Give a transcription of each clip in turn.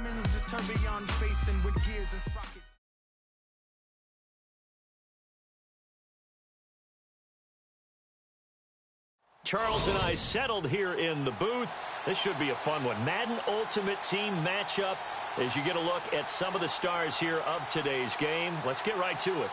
diamonds just turn beyond facing with gears and sprockets. Charles and I settled here in the booth. This should be a fun one. Madden Ultimate Team matchup as you get a look at some of the stars here of today's game. Let's get right to it.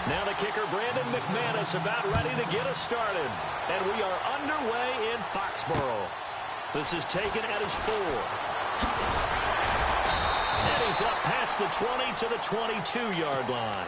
Now the kicker, Brandon McManus, about ready to get us started. And we are underway in Foxborough. This is taken at his 4. And he's up past the 20 to the 22-yard line.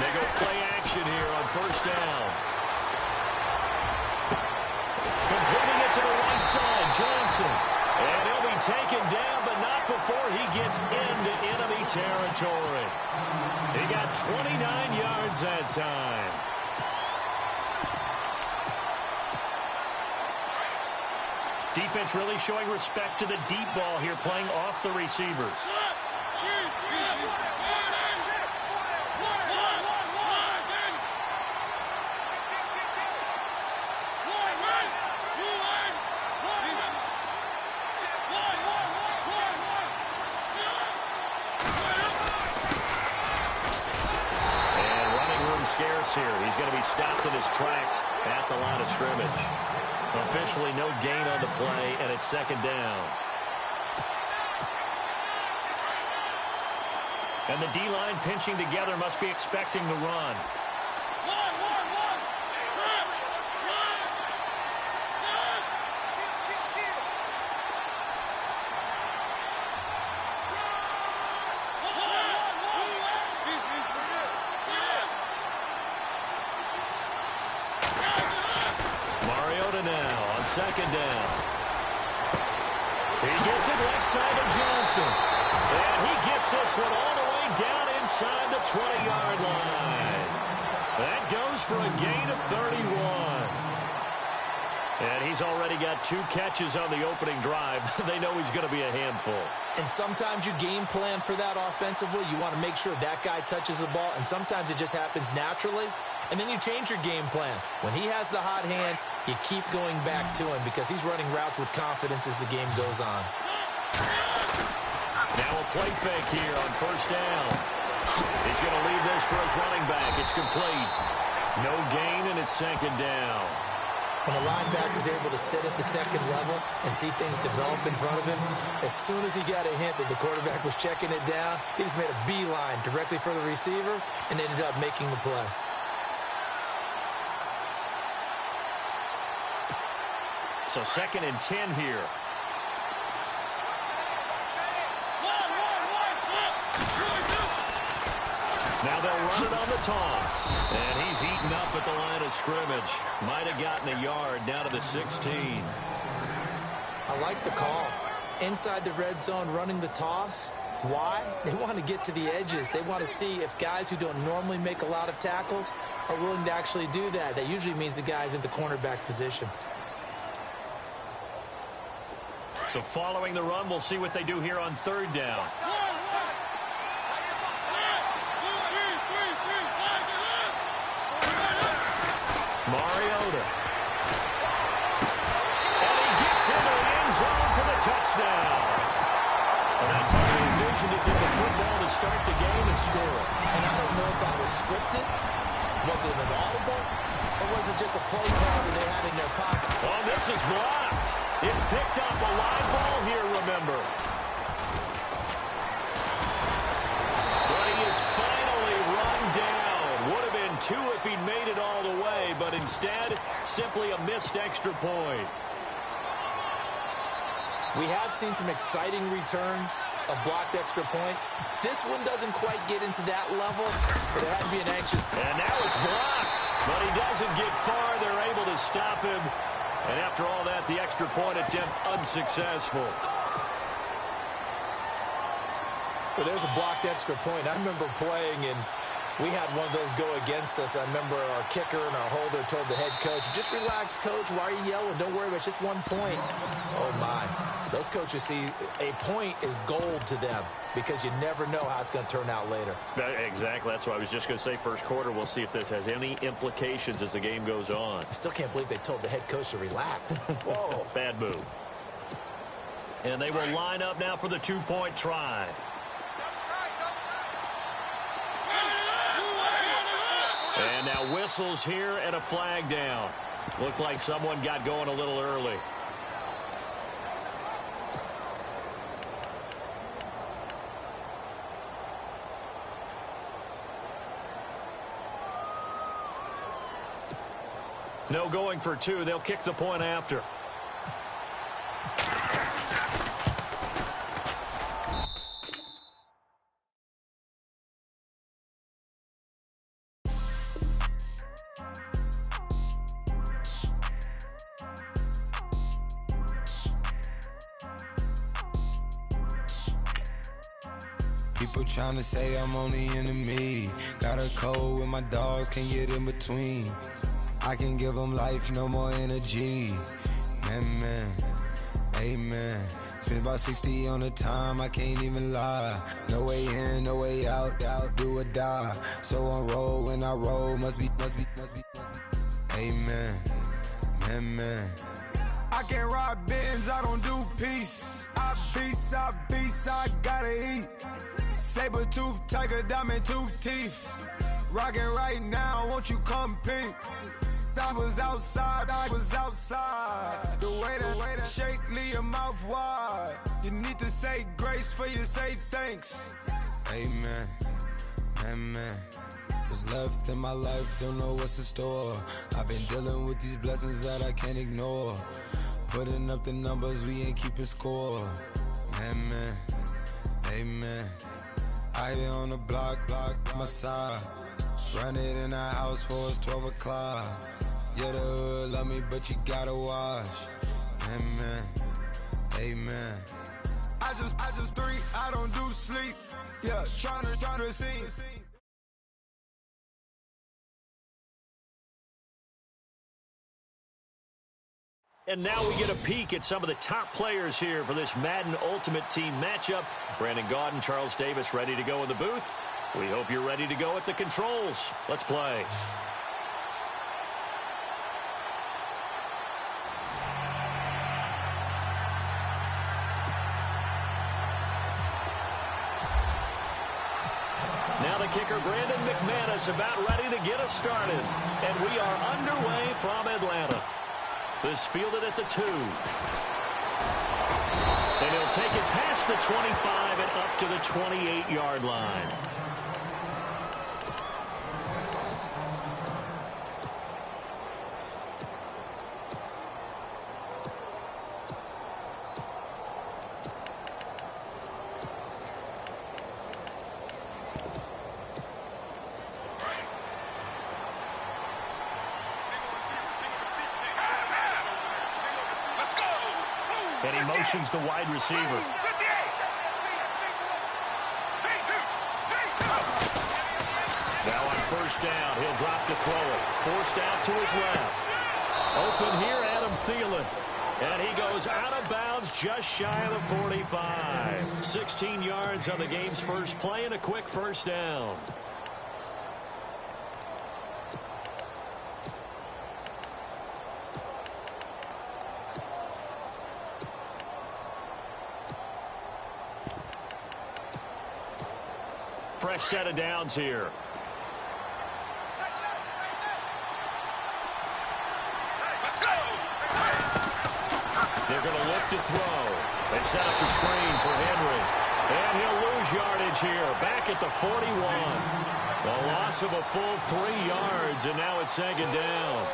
They go play action here on first down. Completing it to the right side, Johnson. And he'll be taken down, but not before he gets into enemy territory. He got 29 yards that time. Defense really showing respect to the deep ball here, playing off the receivers. Scarce here. He's going to be stopped in his tracks at the line of scrimmage. Officially no gain on the play, and it's second down. And the D-line pinching together must be expecting the run. Second down. He gets it left side to Johnson. And he gets this one all the way down inside the 20-yard line. That goes for a gain of 31. And he's already got 2 catches on the opening drive. They know he's going to be a handful. And sometimes you game plan for that offensively. You want to make sure that guy touches the ball. And sometimes it just happens naturally. And then you change your game plan. When he has the hot hand, you keep going back to him because he's running routes with confidence as the game goes on. Now a play fake here on first down. He's going to leave this for his running back. It's complete. No gain, and it's second down. When a linebacker is able to sit at the second level and see things develop in front of him, as soon as he got a hint that the quarterback was checking it down, he just made a beeline directly for the receiver and ended up making the play. So second and 10 here. Now they'll run it on the toss. And he's eaten up at the line of scrimmage. Might have gotten a yard down to the 16. I like the call. Inside the red zone running the toss. Why? They want to get to the edges. They want to see if guys who don't normally make a lot of tackles are willing to actually do that. That usually means the guy's in the cornerback position. So following the run, we'll see what they do here on third down. Mariota. And he gets into the end zone for the touchdown. And that's how he envisioned to get the football to start the game and score it. And I don't know if that was scripted. Was it an audible? Or was it just a play call that they had in their pocket? Oh, this is blocked. It's picked up. A live ball here, remember. But he is finally run down. Would have been 2 if he'd made it all the way, but instead, simply a missed extra point. We have seen some exciting returns of blocked extra points. This one doesn't quite get into that level, but it had to be an anxious. And now it's blocked, but he doesn't get far. They're able to stop him. And after all that, the extra point attempt unsuccessful. Well, there's a blocked extra point. I remember playing, and we had one of those go against us. I remember our kicker and our holder told the head coach, just relax, coach. Why are you yelling? Don't worry, it's just 1 point. Oh, my. Those coaches see a point is gold to them because you never know how it's going to turn out later. Exactly. That's what I was just going to say. First quarter, we'll see if this has any implications as the game goes on. I still can't believe they told the head coach to relax. Whoa. Bad move. And they will line up now for the 2-point try. And now whistles here and a flag down. Looked like someone got going a little early. No going for 2. They'll kick the point after. People trying to say I'm only enemy. Got a cold with my dogs, can't get in between. I can give them life, no more energy. Man, amen. Spent about 60 on the time, I can't even lie. No way in, no way out, do or die. So on roll, when I roll, must be. Amen, man. I can't ride Benz, I don't do peace. I beast, I gotta eat. Saber tooth, tiger, diamond tooth teeth. Rockin' right now, won't you come peep? I was outside. The way to shake, leave your mouth wide. You need to say grace for you say thanks. Amen, amen. What's left in my life, don't know what's in store. I've been dealing with these blessings that I can't ignore. Putting up the numbers, we ain't keeping score. Amen, amen. I here on the block, my side. Run it in our house for it's 12 o'clock. Yeah, the hood love me, but you gotta watch. Amen, amen. I just drink, I don't do sleep. Yeah, trying to see. And now we get a peek at some of the top players here for this Madden Ultimate Team matchup. Brandon Gaudin, Charles Davis ready to go in the booth. We hope you're ready to go at the controls. Let's play. Now the kicker, Brandon McManus, about ready to get us started. And we are underway from Atlanta. This fielded at the 2. And he'll take it past the 25 and up to the 28-yard line. And he motions the wide receiver. Now on first down, he'll drop to throw it. Forced out to his left. Open here, Adam Thielen. And he goes out of bounds just shy of the 45. 16 yards on the game's first play and a quick first down. Fresh set of downs here. They're going to look to throw. They set up the screen for Henry. And he'll lose yardage here. Back at the 41. A loss of a full 3 yards, and now it's second down.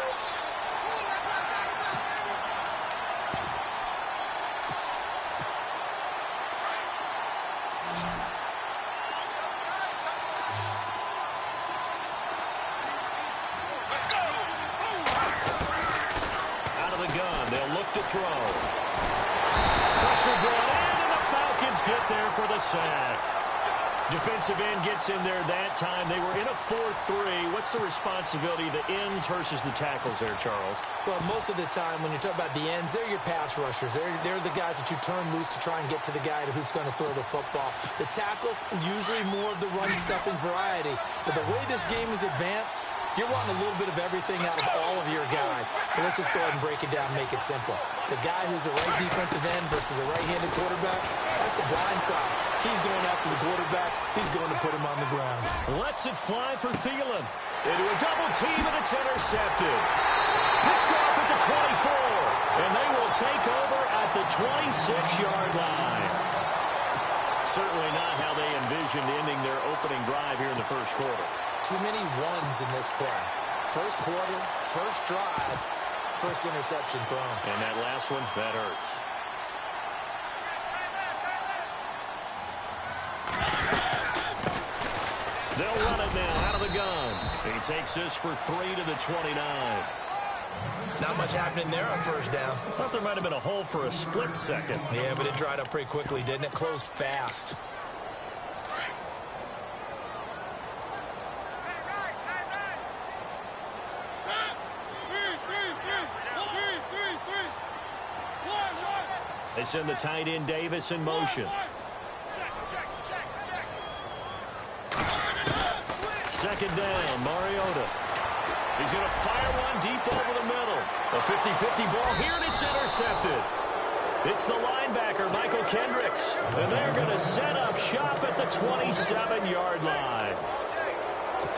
Out of the gun, they'll look to throw. Pressure brought in, and the Falcons get there for the sack. Defensive end gets in there that time. They were in a 4-3. What's the responsibility of the ends versus the tackles there, Charles? Well, most of the time when you talk about the ends, they're your pass rushers. They're the guys that you turn loose to try and get to the guy who's going to throw the football. The tackles, usually more of the run-stuffing variety. But the way this game is advanced, you're wanting a little bit of everything out of all of your guys. But let's just go ahead and break it down and make it simple. The guy who's a right defensive end versus a right-handed quarterback, that's the blind side. He's going after the quarterback. He's going to put him on the ground. Lets it fly for Thielen. Into a double team, and it's intercepted. Picked off at the 24. And they will take over at the 26-yard line. Certainly not how they envisioned ending their opening drive here in the first quarter. Too many ones in this play. First quarter, first drive, first interception thrown. And that last one, that hurts. They'll run it now out of the gun. He takes this for 3 to the 29. Not much happening there on first down. Thought there might have been a hole for a split second. Yeah, but it dried up pretty quickly, didn't it? Closed fast. They send the tight end Davis in motion. Second down, Mariota. He's going to fire one deep over the middle. A 50-50 ball here, and it's intercepted. It's the linebacker, Michael Kendricks. And they're going to set up shop at the 27-yard line.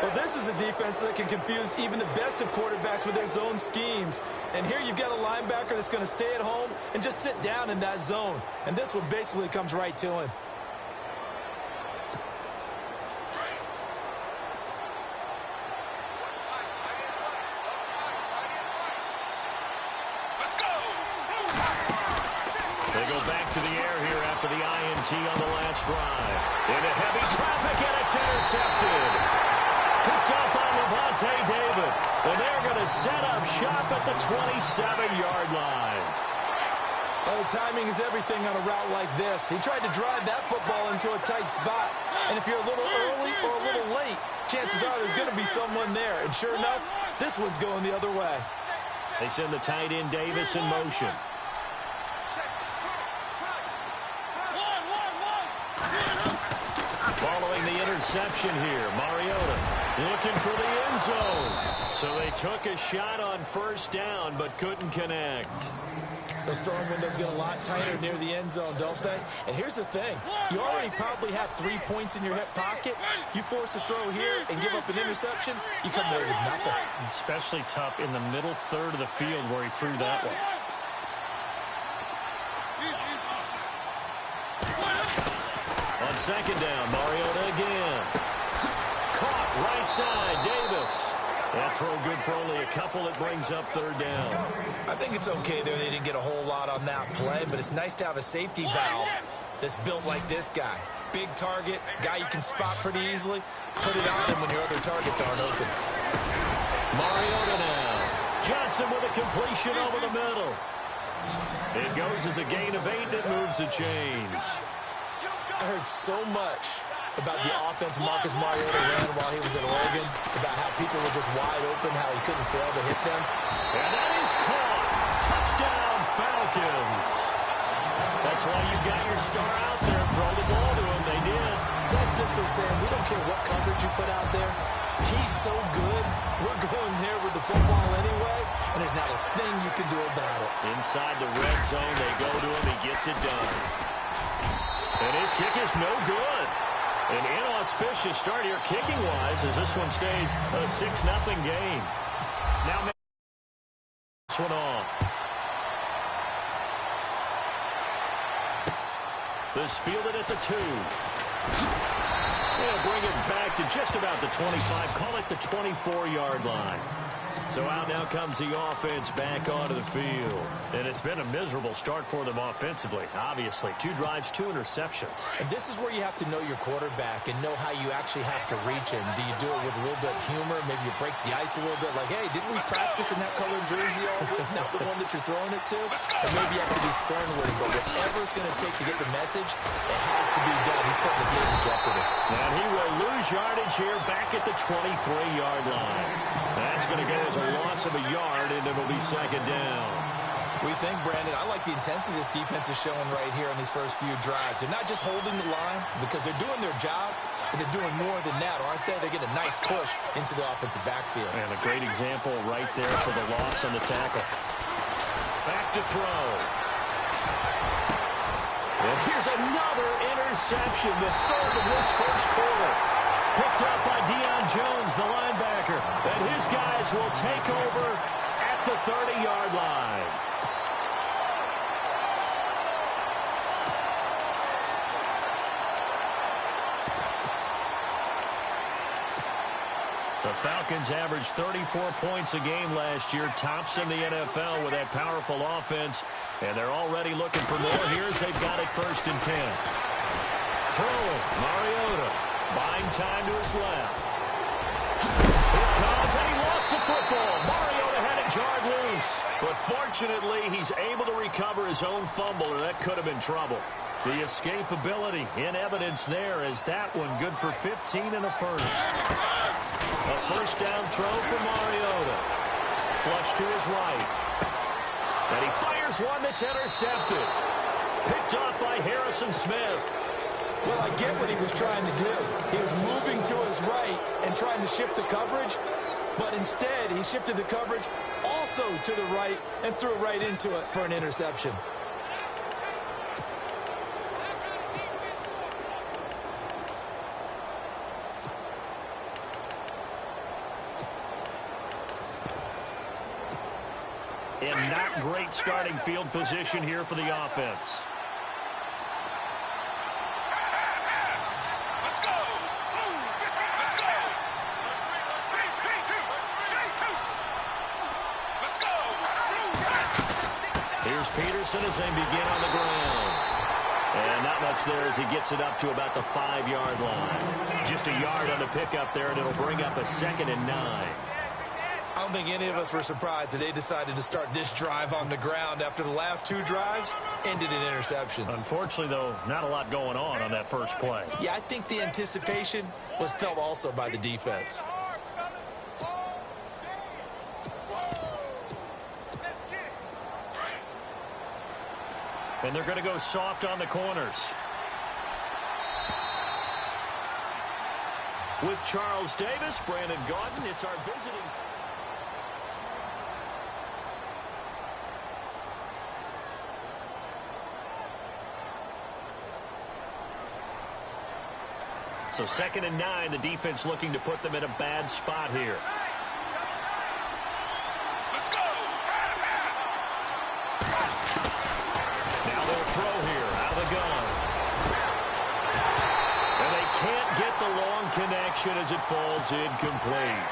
Well, this is a defense that can confuse even the best of quarterbacks with their zone schemes. And here you've got a linebacker that's going to stay at home and just sit down in that zone. And this one basically comes right to him. They go back to the air here after the INT on the last drive. Into heavy traffic, and it's intercepted. Picked up by Levante David. And they're going to set up shop at the 27-yard line. Oh, timing is everything on a route like this. He tried to drive that football into a tight spot. And if you're a little early or a little late, chances are there's going to be someone there. And sure enough, this one's going the other way. They send the tight end Davis in motion. Following the interception here, Mariota looking for the end zone. So they took a shot on first down, but couldn't connect. Those throwing windows get a lot tighter near the end zone, don't they? And here's the thing. You already probably have 3 points in your hip pocket. You force a throw here and give up an interception, you come away with nothing. Especially tough in the middle third of the field where he threw that one. On second down, Mariota again. Caught right side, Davis. That throw good for only a couple. It brings up third down. I think it's okay there. They didn't get a whole lot on that play, but it's nice to have a safety valve that's built like this guy. Big target, guy you can spot pretty easily. Put it on him when your other targets aren't open. Mariota now. Johnson with a completion over the middle. It goes as a gain of 8, and it moves the chains. I heard so much about the offense Marcus Mariota ran while he was at Oregon, about how people were just wide open, how he couldn't fail to hit them. And that is caught. Touchdown, Falcons. That's why you got your star out there. Throw the ball to him. They did. That's simply saying we don't care what coverage you put out there. He's so good. We're going there with the football anyway, and there's not a thing you can do about it. Inside the red zone, they go to him. He gets it done. And his kick is no good. An inauspicious start here kicking-wise as this one stays a 6-0 game. Now this one off. This fielded at the 2. They'll bring it back to just about the 25. Call it the 24-yard line. So out now comes the offense back onto the field. And it's been a miserable start for them offensively, obviously. 2 drives, 2 interceptions. And this is where you have to know your quarterback and know how you actually have to reach him. Do you do it with a little bit of humor? Maybe you break the ice a little bit, like, hey, didn't we practice in that colored jersey all week? Not the one that you're throwing it to. And maybe you have to be stern with him. But whatever it's going to take to get the message, it has to be done. He's putting the game in jeopardy. And he will lose yardage here back at the 23-yard line. That's going to go as a loss of a yard, and it'll be second down. We think, Brandon, I like the intensity this defense is showing right here in these first few drives. They're not just holding the line because they're doing their job, but they're doing more than that, aren't they? They're getting a nice push into the offensive backfield. And a great example right there for the loss on the tackle. Back to throw. And here's another interception, the third of this first quarter. Picked up by Deion Jones, the linebacker. And his guys will take over at the 30-yard line. The Falcons averaged 34 points a game last year, tops in the NFL with that powerful offense. And they're already looking for more. Here's they've got it 1st and 10. Throwing, Mariota. Buying time to his left. Here comes, and he lost the football. Mariota had it jarred loose. But fortunately, he's able to recover his own fumble, or that could have been trouble. The escapability in evidence there as that one good for 15 and a first. A first down throw for Mariota. Flush to his right. And he fires one that's intercepted. Picked up by Harrison Smith. Well, I get what he was trying to do. He was moving to his right and trying to shift the coverage, but instead he shifted the coverage also to the right and threw right into it for an interception. And not great starting field position here for the offense. Peterson as they begin on the ground. And not much there as he gets it up to about the 5-yard line. Just a yard on the pickup there, and it'll bring up a 2nd and 9. I don't think any of us were surprised that they decided to start this drive on the ground after the last 2 drives ended in interceptions. Unfortunately, though, not a lot going on that first play. Yeah, I think the anticipation was felt also by the defense. And they're going to go soft on the corners. With Charles Davis, Brandon Gaudin, it's our visiting. So 2nd and 9, the defense looking to put them in a bad spot here. Now they'll throw here out of the gun. And they can't get the long connection as it falls incomplete.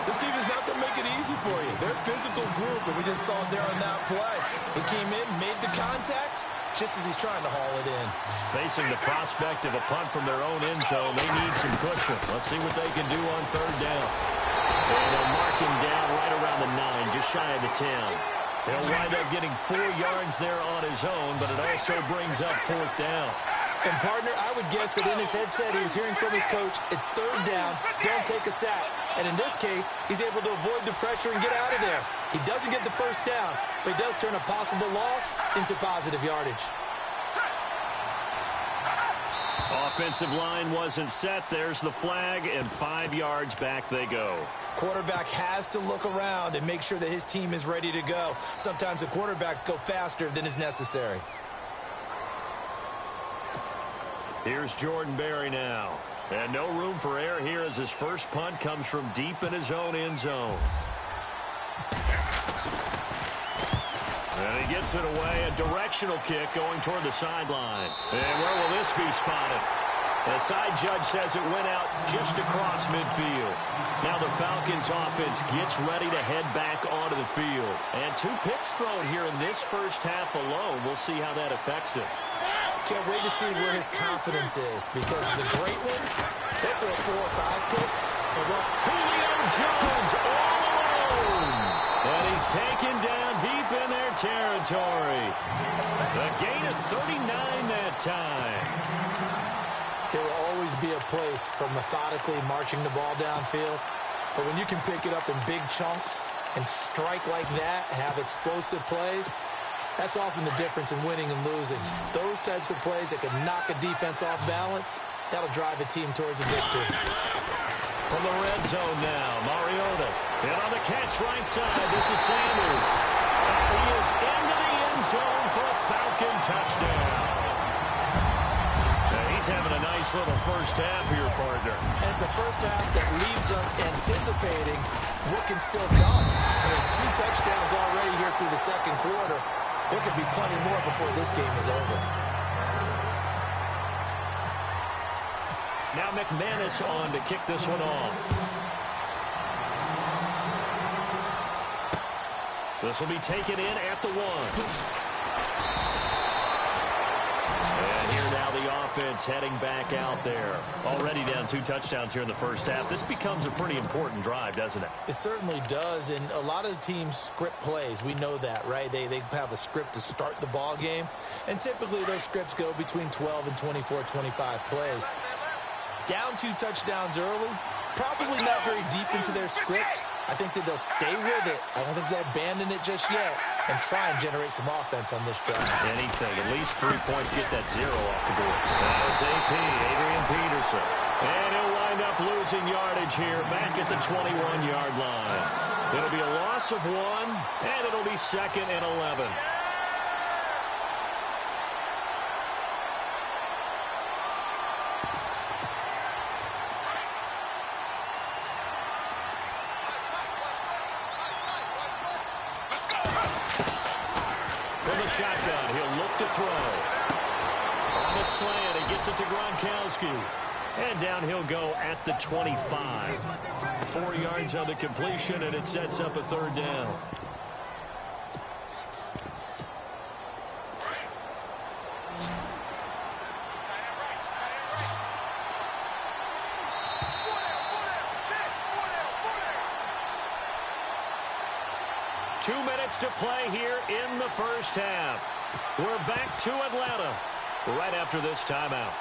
This team is not going to make it easy for you. They're a physical group, and we just saw it there on that play. He came in, made the contact, just as he's trying to haul it in. Facing the prospect of a punt from their own end zone, they need some cushion. Let's see what they can do on 3rd down. And they'll mark him down right around the 9, just shy of the 10. He'll wind up getting 4 yards there on his own, but it also brings up 4th down. And, partner, I would guess that in his headset he was hearing from his coach, it's 3rd down, don't take a sack. And in this case, he's able to avoid the pressure and get out of there. He doesn't get the first down, but he does turn a possible loss into positive yardage. Offensive line wasn't set. There's the flag, and 5 yards back they go. Quarterback has to look around and make sure that his team is ready to go. Sometimes the quarterbacks go faster than is necessary. Here's Jordan Berry now. And no room for error here as his first punt comes from deep in his own end zone. And he gets it away, a directional kick going toward the sideline. And where will this be spotted? The side judge says it went out just across midfield. Now the Falcons offense gets ready to head back onto the field. And 2 picks thrown here in this first half alone. We'll see how that affects it. Can't wait to see where his confidence is, because the great ones, they throw 4 or 5 picks. Julio Jones all alone. And he's taken down deep in their territory. A gain of 39 that time. There will always be a place for methodically marching the ball downfield. But when you can pick it up in big chunks and strike like that, have explosive plays, that's often the difference in winning and losing. Those types of plays that can knock a defense off balance, that'll drive a team towards a victory. From the red zone now, Mariota. And on the catch right side, this is Sanders. And he is into the end zone for a Falcon touchdown. He's having a nice little first half here, partner. And it's a first half that leaves us anticipating what can still come. I mean, 2 touchdowns already here through the second quarter. There could be plenty more before this game is over. Now McManus on to kick this one off. This will be taken in at the 1. And here now the offense heading back out there. Already down 2 touchdowns here in the first half. This becomes a pretty important drive, doesn't it? It certainly does, and a lot of the teams script plays. We know that, right? They have a script to start the ball game, and typically those scripts go between 12 and 24, 25 plays. Down 2 touchdowns early, probably not very deep into their script. I think that they'll stay with it. I don't think they'll abandon it just yet and try and generate some offense on this drive. Anything. At least 3 points, get that 0 off the board. Now it's AP, Adrian Peterson. And he'll wind up losing yardage here back at the 21-yard line. It'll be a loss of 1, and it'll be 2nd and 11. Shotgun, he'll look to throw. On the slant, he gets it to Gronkowski. And down he'll go at the 25. 4 yards on the completion, and it sets up a 3rd down. To play here in the first half. We're back to Atlanta right after this timeout.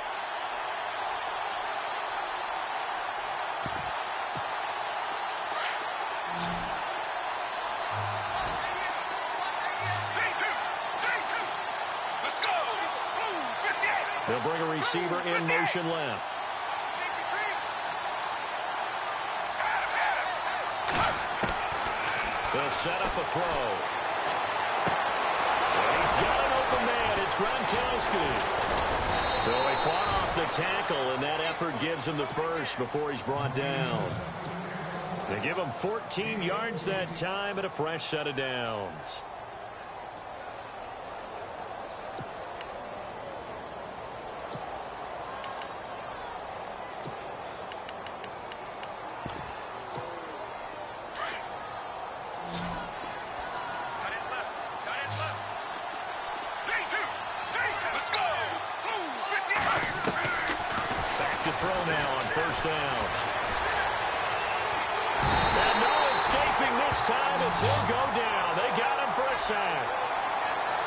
Let's go. They'll bring a receiver in motion left. They'll set up a throw. And he's got an open man. It's Gronkowski. So he fought off the tackle, and that effort gives him the first before he's brought down. They give him 14 yards that time and a fresh set of downs.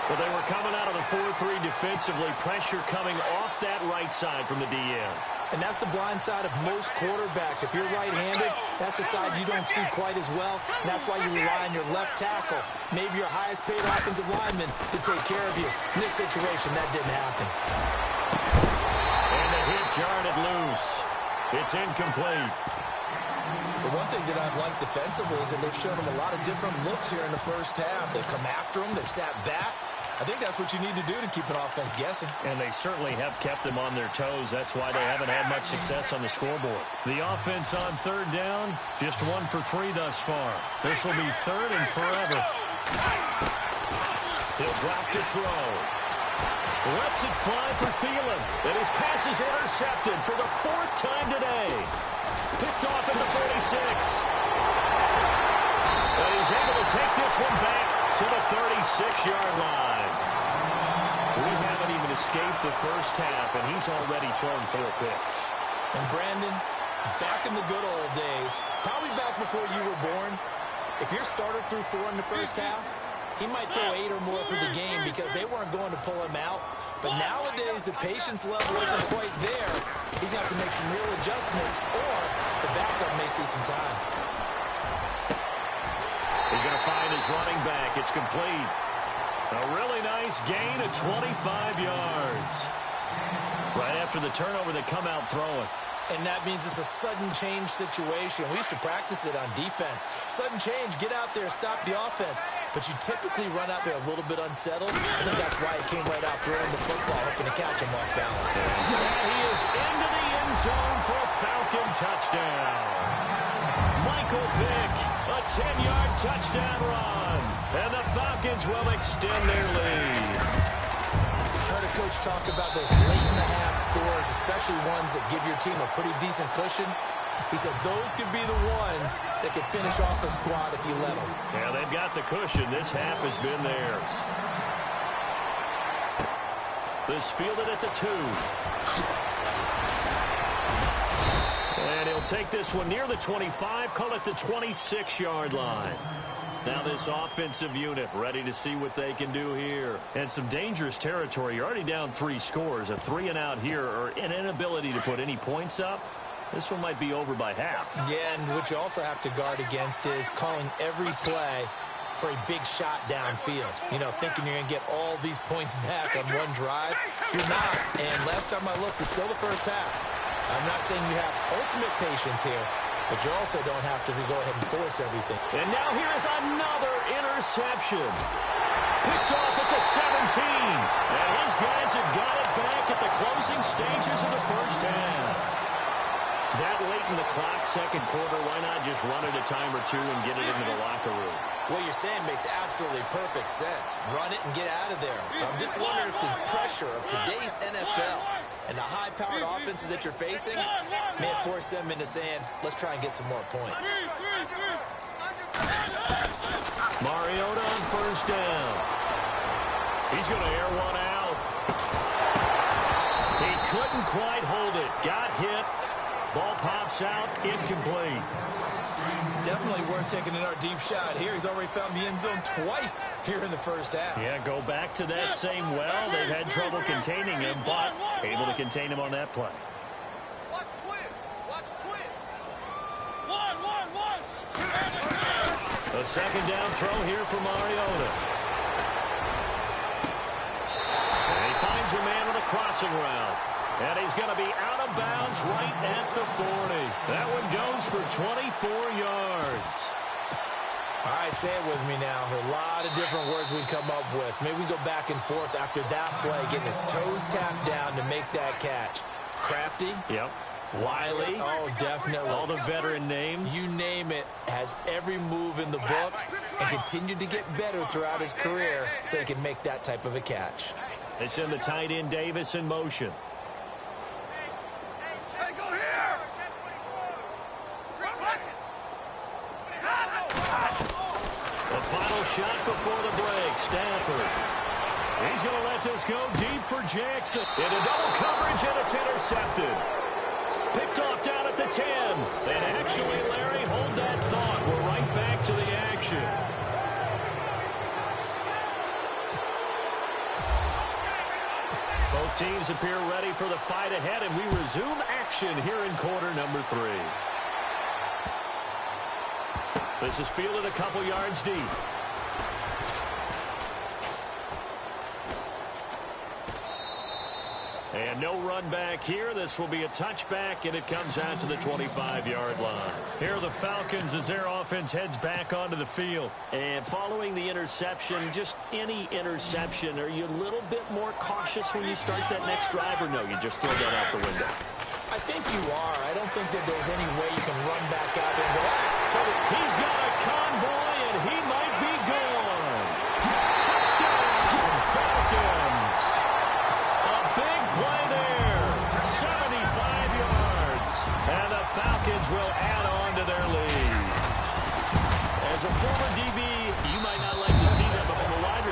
But they were coming out of the 4-3 defensively. Pressure coming off that right side from the DN. And that's the blind side of most quarterbacks. If you're right-handed, that's the side you don't see quite as well. And that's why you rely on your left tackle, maybe your highest-paid offensive lineman, to take care of you. In this situation, that didn't happen. And the hit jarred it loose. It's incomplete. The one thing that I've liked defensively is that they've shown them a lot of different looks here in the first half. They've come after them. They've sat back. I think that's what you need to do to keep an offense guessing. And they certainly have kept them on their toes. That's why they haven't had much success on the scoreboard. The offense on 3rd down, just 1 for 3 thus far. This will be 3rd and forever. He'll drop to throw. Lets it fly for Thielen. And his pass is intercepted for the 4th time today. Picked off at the 46. And he's able to take this one back to the 36-yard line. We haven't even escaped the first half, and he's already thrown 4 picks. And Brandon, back in the good old days, probably back before you were born, if your starter threw 4 in the first half, he might throw 8 or more for the game because they weren't going to pull him out. But nowadays, the patience level isn't quite there. He's going to have to make some real adjustments, or the backup may see some time. He's going to find his running back. It's complete. A really nice gain of 25 yards. Right after the turnover, they come out throwing. And that means it's a sudden change situation. We used to practice it on defense. Sudden change, get out there, stop the offense. But you typically run out there a little bit unsettled. I think that's why he came right out throwing the football, hoping to catch him off balance. He is into the end zone for a Falcon touchdown. Michael Vick, a 10-yard touchdown run. And the Falcons will extend their lead. Heard a coach talk about those late-in-the-half scores, especially ones that give your team a pretty decent cushion. He said those could be the ones that could finish off a squad if you let them. Yeah, they've got the cushion. This half has been theirs. This fielded at the 2. And he'll take this one near the 25, call it the 26-yard line. Now this offensive unit ready to see what they can do here. And some dangerous territory. You're already down 3 scores. A 3-and-out here, or an inability to put any points up. This one might be over by half. Yeah, and what you also have to guard against is calling every play for a big shot downfield. You know, thinking you're going to get all these points back on one drive. You're not. And last time I looked, it's still the first half. I'm not saying you have ultimate patience here, but you also don't have to go ahead and force everything. And now here is another interception. Picked off at the 17. And his guys have got it back at the closing stages of the first half. That late in the clock, second quarter, why not just run it a time or two and get it into the locker room? What you're saying makes absolutely perfect sense. Run it and get out of there. I'm just wondering if the pressure of today's NFL and the high-powered offenses that you're facing may have forced them into saying, let's try and get some more points. Mariota on first down. He's going to air one out. He couldn't quite hold it. Got hit. Ball pops out, incomplete. Definitely worth taking another deep shot here. He's already found the end zone twice here in the first half. Yeah, go back to that same well. They've had trouble containing him, but able to contain him on that play. Watch twin. Watch twin. A second down throw here for Mariota. And he finds a man with a crossing route. And he's going to be out of bounds right at the 40. That one goes for 24 yards. All right, say it with me now. There are a lot of different words we come up with. Maybe we go back and forth after that play, getting his toes tapped down to make that catch. Crafty? Yep. Wiley? Oh, definitely. All the veteran names. You name it. Has every move in the book and continued to get better throughout his career so he can make that type of a catch. They send the tight end Davis in motion. The final shot before the break. Stafford. He's going to let this go deep for Jackson. Into double coverage, and it's intercepted. Picked off down at the 10. And actually, Larry, hold that thought. We're right back to the action. Both teams appear ready for the fight ahead, and we resume action here in quarter number 3. This is fielded a couple yards deep. And no run back here. This will be a touchback, and it comes out to the 25-yard line. Here are the Falcons as their offense heads back onto the field. And following the interception, just any interception, are you a little bit more cautious when you start that next drive, or no, you just throw that out the window? I think you are. I don't think that there's any way you can run back out there and go, He's got a convoy, and he might be gone. Touchdown,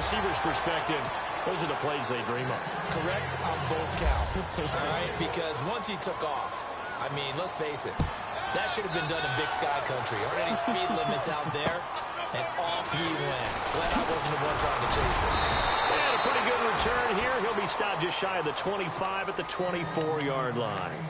receiver's perspective, those are the plays they dream of. Correct on both counts, all right? Because once he took off, I mean, let's face it, that should have been done in Big Sky Country. Aren't any speed limits out there? And off he went. Glad I wasn't the one trying to chase it. And a pretty good return here. He'll be stopped just shy of the 25 at the 24-yard line.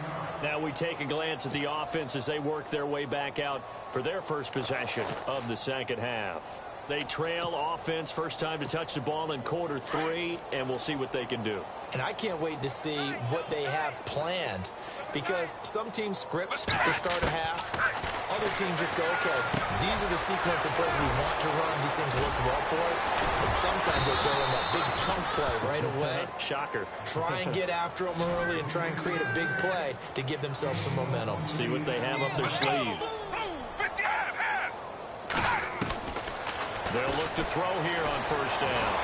Now we take a glance at the offense as they work their way back out for their first possession of the second half. They trail offense, first time to touch the ball in quarter 3, and we'll see what they can do. And I can't wait to see what they have planned, because some teams script to start a half. Other teams just go, okay, these are the sequence of plays we want to run. These things worked well for us. And sometimes they throw in that big chunk play right away. Shocker. Try and get after them early and try and create a big play to give themselves some momentum. See what they have up their sleeve. They'll look to throw here on first down.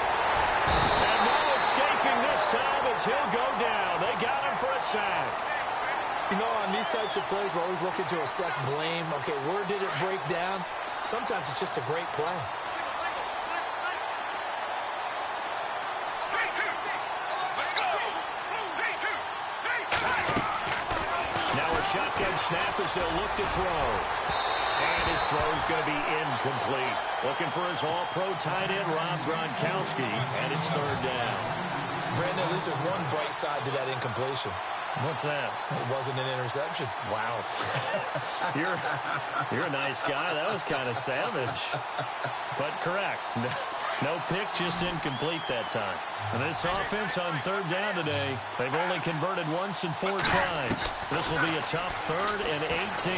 And no escaping this time as he'll go down. They got him for a sack. You know, on these types of plays, we're always looking to assess blame. Okay, where did it break down? Sometimes it's just a great play. Now a shotgun snap as they'll look to throw. And his throw is going to be incomplete. Looking for his all-pro tight end, Rob Gronkowski, and it's third down. Brandon, at least there's one bright side to that incompletion. What's that? It wasn't an interception. Wow. You're a nice guy. That was kind of savage. But correct. No pick, just incomplete that time. And this offense on third down today, they've only converted once in 4 tries. This will be a tough 3rd and 18.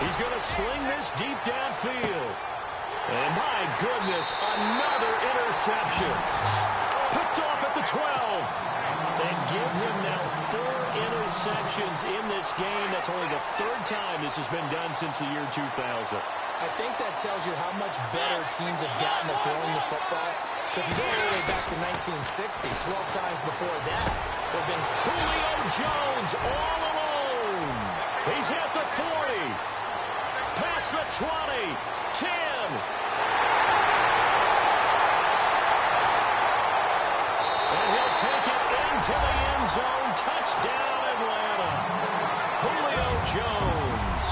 He's going to sling this deep downfield. And my goodness, another interception. Picked off at the 12. And give him now 4 interceptions in this game. That's only the 3rd time this has been done since the year 2000. I think that tells you how much better teams have gotten at throwing the football. If you go all the way back to 1960, 12 times before that, there have been Julio Jones all alone. He's at the 40. Past the 20, 10. And he'll take it into the end zone. Touchdown, Atlanta. Julio Jones,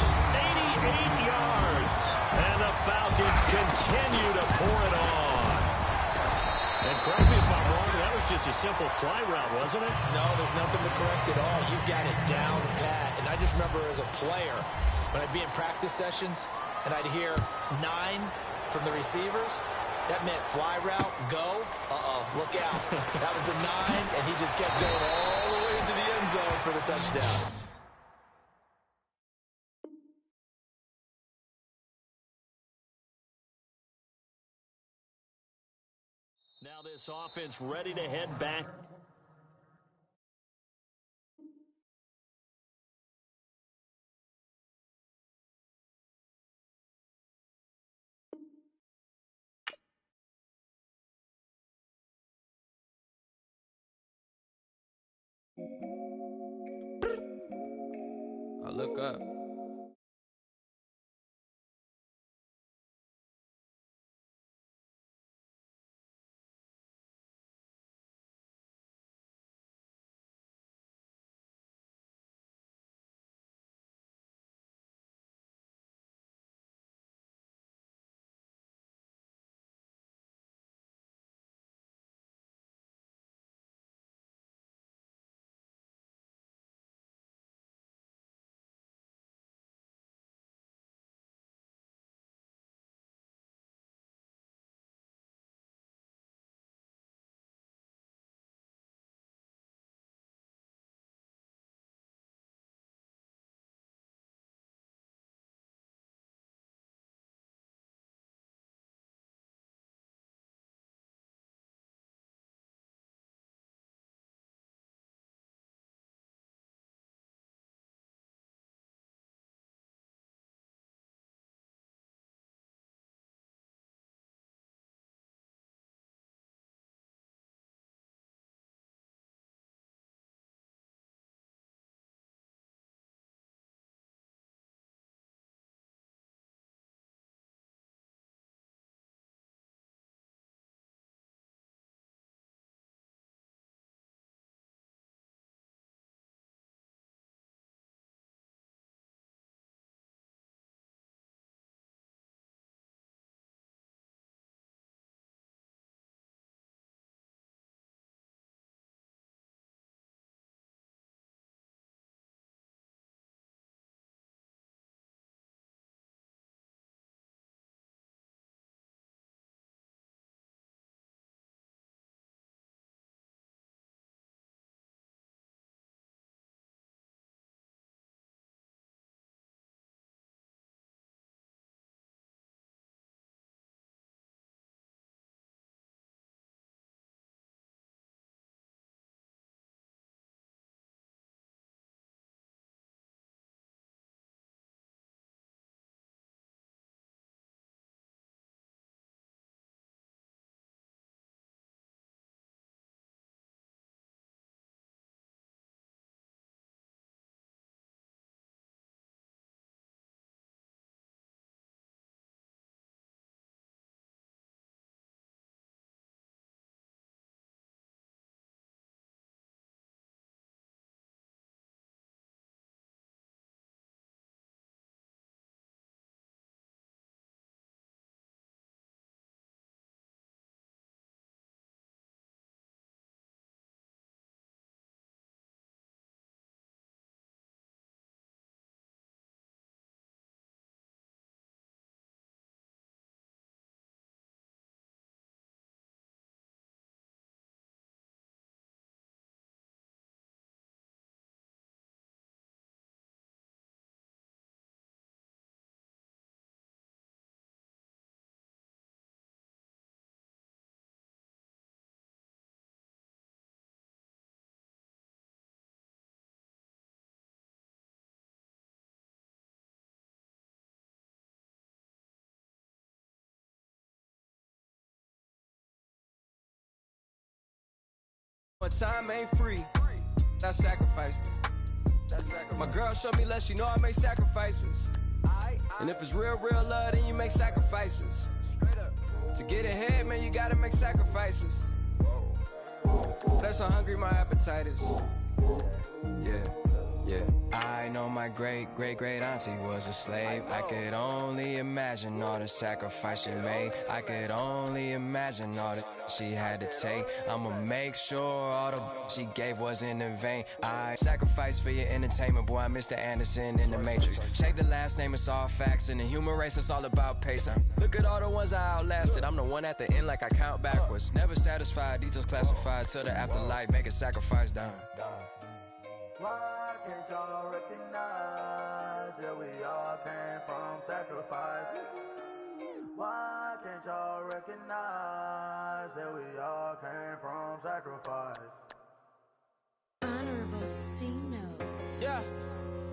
88 yards. And the Falcons continue to pour it on. And correct me if I'm wrong, that was just a simple fly route, wasn't it? No, there's nothing to correct at all. You've got it down pat. And I just remember as a player, when I'd be in practice sessions and I'd hear 9 from the receivers, that meant fly route, go, look out. That was the 9, and he just kept going all the way into the end zone for the touchdown. Now this offense ready to head back. I look up. But time ain't free. I sacrificed it. My girl showed me love, she know I make sacrifices. And if it's real love, then you make sacrifices. To get ahead, man, you gotta make sacrifices. That's how hungry my appetite is. Yeah. I know my great auntie was a slave. I could only imagine all the sacrifice she made. I could only imagine all the she had to take. I'ma make sure all the she gave wasn't in vain. I sacrifice for your entertainment, boy. I'm Mr. Anderson in the Matrix. Shake the last name, it's all facts. In the human race, it's all about pacing. Look at all the ones I outlasted. I'm the one at the end, like I count backwards. Never satisfied, details classified till the afterlife. Make a sacrifice down. Why can't y'all recognize that we all came from sacrifice? Why can't y'all recognize that we all came from sacrifice? Honorable C notes. Yeah,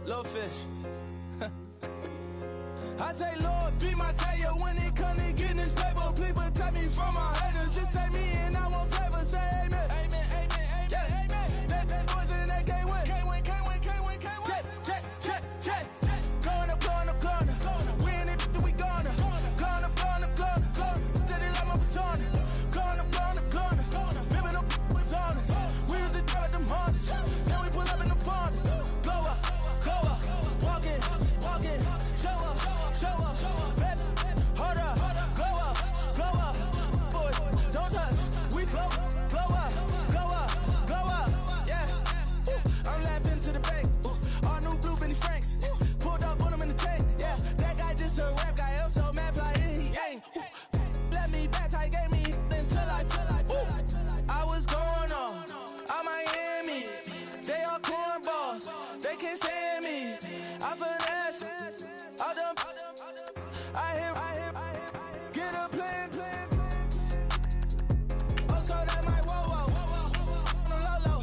little fish. I say, Lord, be my savior when it comes to getting this paper. Please protect me from my haters. Just say me and I won't save us. Say amen. That boys in that can't win. Going up. We in it, we gonna. Going up. Did it like my persona. Going up. Ripping up was honest. We used to drive them Hondas. Then we pull up in the Fondas. Glow up. Walking. Show up. Baby, hold up. Glow up. Boy, don't touch. We flow up. Yeah. I'm laughing to the bank. All new blue Benny Franks. Pulled up on him in the tank. Yeah, that guy just a rap guy. I'm so mad fly in, he ain't. Let me back, I gave me until I was going on. I'm Miami. They all cornballs. They can't stand me. I finesse. I done. I hear. Get a plan. Let's go that my whoa. Low.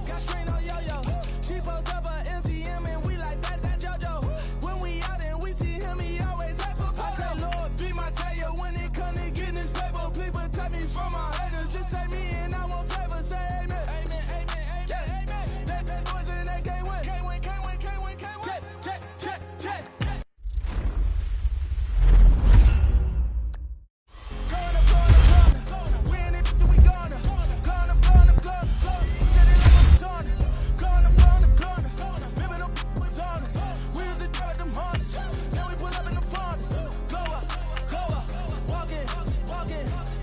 Got screen on yo-yo. She post up a MCM and we like that JoJo. When we out and we see him, he always ask for photo. I say, Lord, be my savior when it come to getting this paper. Please protect me from my haters. Just say me and I won't save us. Say amen. Yeah. That boys in that can't win. Jet. Going up. We in it, we gonna. Going up. Did it like my persona. Going up. Ripping up was honest. We used to drive them Hondas. Then we pull up in the Fondas. Glow up. Walking.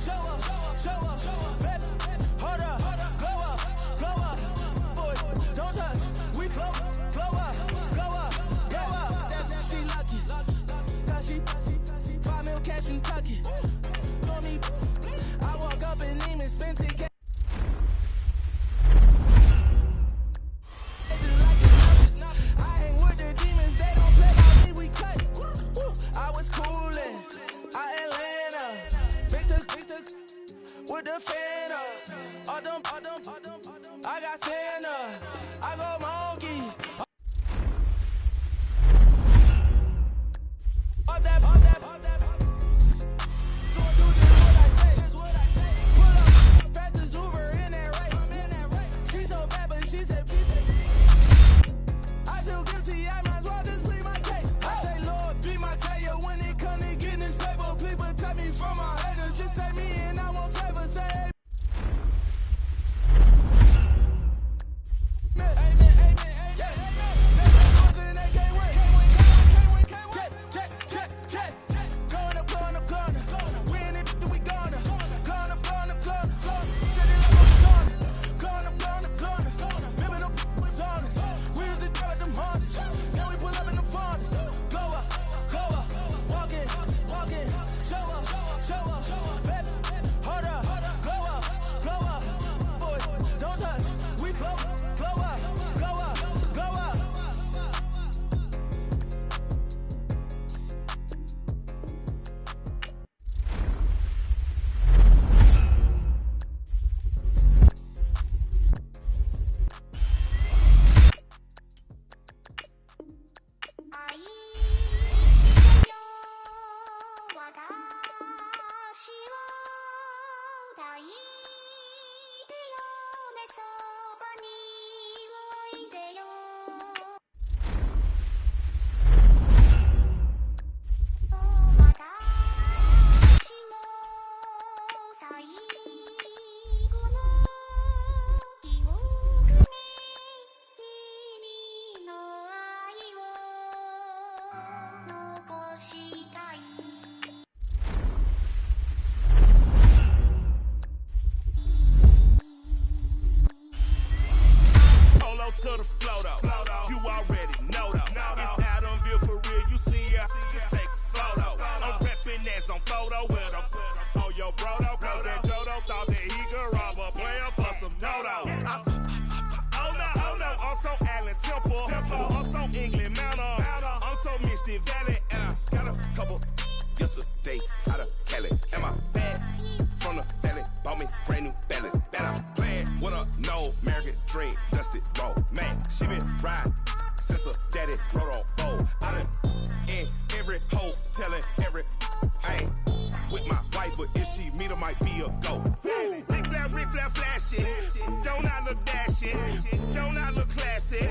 Show up. Baby, hold up. Glow up. Boy, don't touch. We flow up. She lucky. Cause she 5 mil cash in Kentucky. For me, I walk up and even spend it. I hang with the demons, they don't play by me, we cut. I was coolin', Atlanta. Mixed with the fan up. All them, I got Santa. I go monkey. All that. Gonna do this what I say. Pull up, back to Uber in that right. She so bad, but she said. I feel guilty, I might as well just plead my case. I say, Lord, be my savior when it come to getting this paper. Please protect me from my haters. Just say me and I won't save us. Say Jet. with him. Oh, yo, bro, cause that Jodo thought that he could rob a player for some no-no. Oh no, I'm so Allen Temple. I'm so England Manor. I'm so Misty Valley. And I got a couple yesterday out of Cali. And my bag from the valley bought me brand new balance. And I'm playing with a no American dream. Dusty roll. Man, she been riding since her daddy rode on bowl. I done in every hole, telling every I ain't with my wife, but if she meet her, might be a go. Rick Flair flashy. Don't I look dashy? Don't I look classy?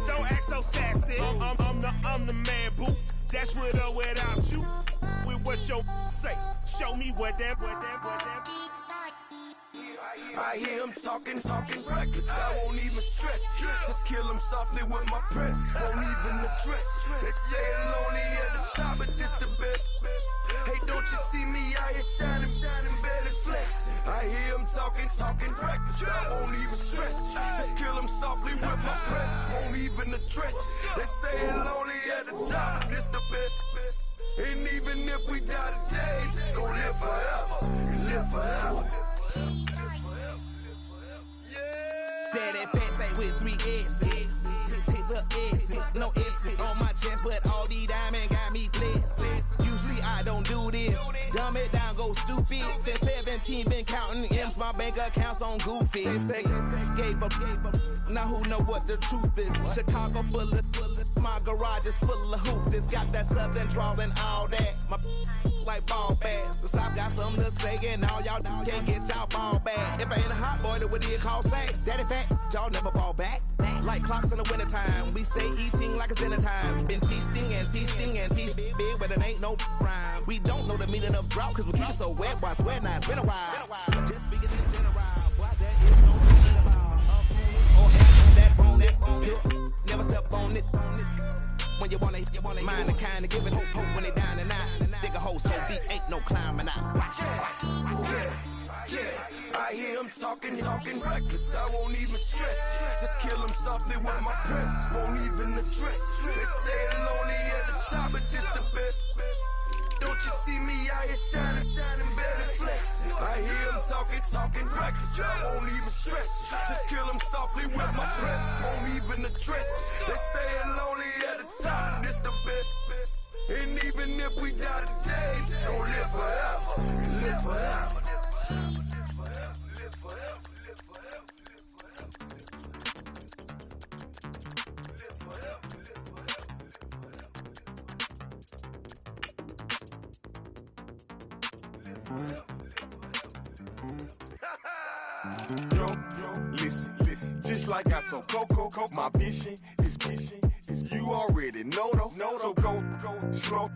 Don't act so sassy. I'm the man, boo. That's with or without you. With what your say. Show me what that. I hear him talking reckless. I won't even stress. Just kill him softly with my press. Won't even address. They say it's lonely at the top, but this the best. Hey, don't you see me out here shining, better flexing? I hear him talking reckless. I won't even stress. Just kill him softly with my press. Won't even address. They say it's lonely at the top, but this the best. And even if we die today, gon' live forever. Live forever. Daddy pants ain't with 3 X's. Pick the X's, no X's on my chest, but all these diamonds got me blessed. Usually I don't do this. Dumb it down, go stupid. Since 17, been counting M's, my bank accounts on Goofy. Say, gave up. Now who know what the truth is? Chicago full of, my garage is full of hoopers. Got that southern drawl and all that. My like ball bags. The South got something to say, and all y'all can't get y'all ball back. If I ain't a hot boy, then what do you call sex? Daddy fat, y'all never ball back. Like clocks in the wintertime, we stay eating like it's dinner time. Been feasting and feasting big, but it ain't no rhyme. We don't know the meaning of drought, cause we keep it so wet. Why swear now, it's been a while. Just speaking in general, why there is no reason about or that bone, never step on it. When you want it, mind the kind of give it hope when they down and out. Dig a hole so deep, ain't no climbing out. Yeah, I hear him talking reckless. I won't even stress. Just kill him softly with my press. Won't even address. They say it's lonely at the top, but it's the best. Don't you see me out here shining, better flexing? I hear him talking reckless. I won't even stress. Just kill him softly with my press. Won't even address. They say it's lonely at the top, it's the best. And even if we die today, don't live forever. Live forever. Yo, listen, just like I told Coco, my vision is you already know though. So go, slow,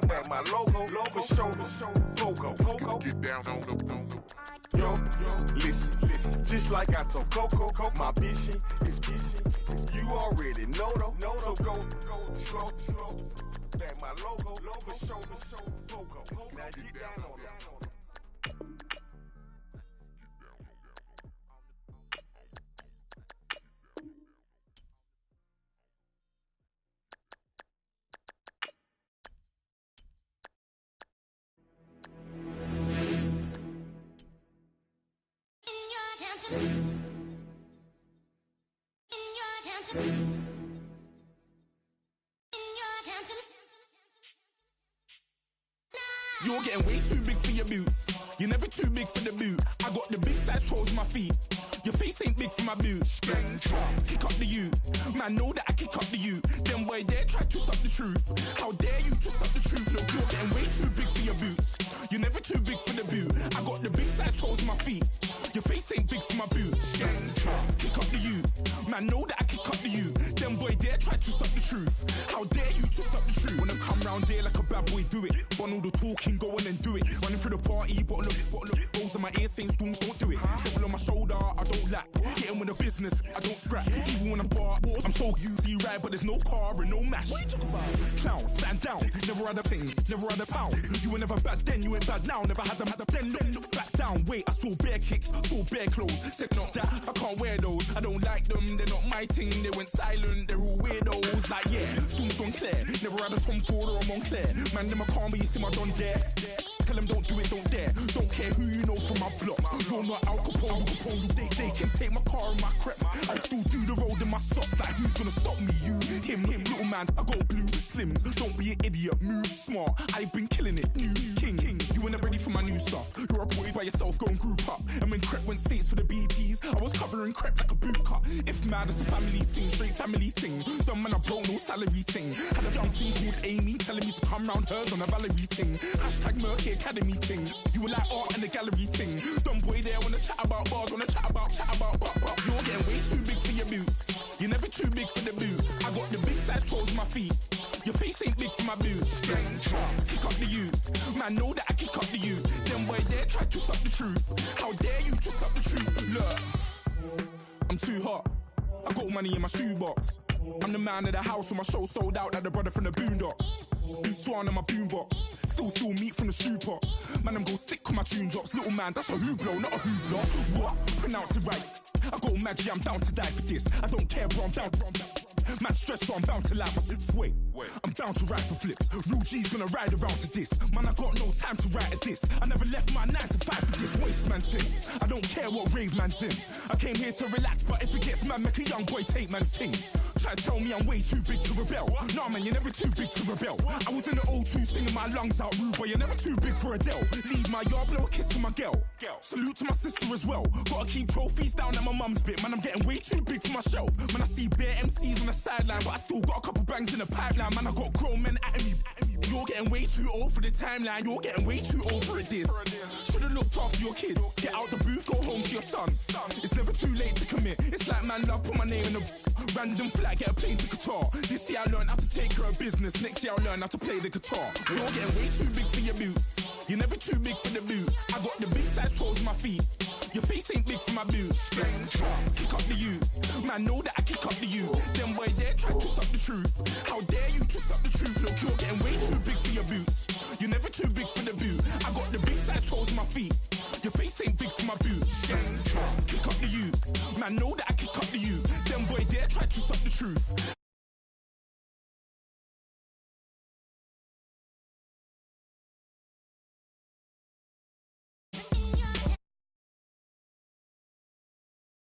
back my logo, for show, Pogo, get down on the. Yo, listen, just like I told Coco, my vision is you already know though. So go, slow, back my logo, for show, Pogo, now get down on it. You're getting way too big for your boots. You're never too big for the boot. I got the big size toes on my feet. Your face ain't big for my boots. Kick up the you. Man, know that I kick up the you. Them boy dare try to suck the truth. How dare you to suck the truth? Look, you're getting way too big for your boots. You're never too big for the boot. I got the big size toes on my feet. Your face ain't big for my boots. Kick up the you. Man, know that I kick up the you. Them boy dare try to suck the truth. How dare you to suck the truth? Wanna come round there like a bad boy, do it. Want all the talking, go on and do it. Running through the party, bottle of rolls in my ear saying storms, don't do it. Double on my shoulder, I don't lack. Getting with the business, I don't scrap. Even when I'm part, I'm so easy ride, but there's no car and no mash. What you talk about? Clown, stand down. Never had a thing, never had a pound. You were never bad then, you ain't bad now. Never had them, then look back down. Wait, I saw bare kicks, saw bare clothes. Said not that, I can't wear those. I don't like them, they're not my thing. They went silent, they're all weirdos. Like yeah, storms gone clear. Never had a Tom Ford or a Montclair. Man, them a calm, but you see my Don there. Tell I'm not Al Capone. They can take my car and my crepes. I still do the road in my socks. Like who's gonna stop me? You, him, little man. I got blue slims. Don't be an idiot. Move smart. I've been killing it. New king. You ain't ready for my new stuff. You're a boy by yourself. Go and group up. And when Crep went states for the BTs, I was covering Crep like a boot cut. If mad, it's a family thing. Straight family thing. Dumb man, I broke no salary thing. Had a young thing called Amy telling me to come round hers on a Valerie thing. Hashtag Murky Academy thing. You were like art and the gallery thing. Dumb boy there wanna chat about bars, wanna chat about. You're getting way too big for your boots. You're never too big for the boot. I got the big size toes on my feet. Your face ain't big for my boots. Kick up the you. Man, know that I kick up the you. Them boy there try to suck the truth. How dare you to suck the truth? Look, I'm too hot. I got money in my shoebox. I'm the man of the house when my show sold out like the brother from the Boondocks. Beat Swan in my boombox. Still meat from the stew pot. Man, I'm go sick when my tune drops. Little man, that's a hooplo, not a hoopla. What? Pronounce it right. I got magic, I'm down to die for this. I don't care, bro, I'm down. Man stressed, so I'm bound to lie my slips. Wait, I'm bound to ride for flips. Real G's gonna ride around to this. Man, I got no time to write at this. I never left my 9 to 5 for this waste man thing. I don't care what rave man's in. I came here to relax, but if it gets mad, make a young boy take man's things. Try to tell me I'm way too big to rebel. Nah, man, you're never too big to rebel. I was in the O2 singing my lungs out rude, but you're never too big for Adele. Leave my yard, blow a kiss to my girl. Salute to my sister as well. Gotta keep trophies down at my mum's bit. Man, I'm getting way too big for my shelf. Man, I see bare MCs on the sideline, but I still got a couple bangs in the pipeline. Man, I got grown men at me. You're getting way too old for the timeline. You're getting way too old for a diss. Should've looked after your kids. Get out the booth, go home to your son. It's never too late to commit. It's like man love, put my name in a random flag, get a plane to Qatar. This year I learned how to take care of business. Next year I'll learn how to play the guitar. You're getting way too big for your boots. You're never too big for the boot. I got the big size toes on my feet. Your face ain't big for my boots. Kick up the you. Man, know that I kick up the you. Them boy there try to suck the truth. How dare you to suck the truth? Look, you're getting way too big for your boots. You're never too big for the boot. I got the big size toes on my feet. Your face ain't big for my boots. Kick up the you. Man, know that I kick up the you. Them boy there try to suck the truth.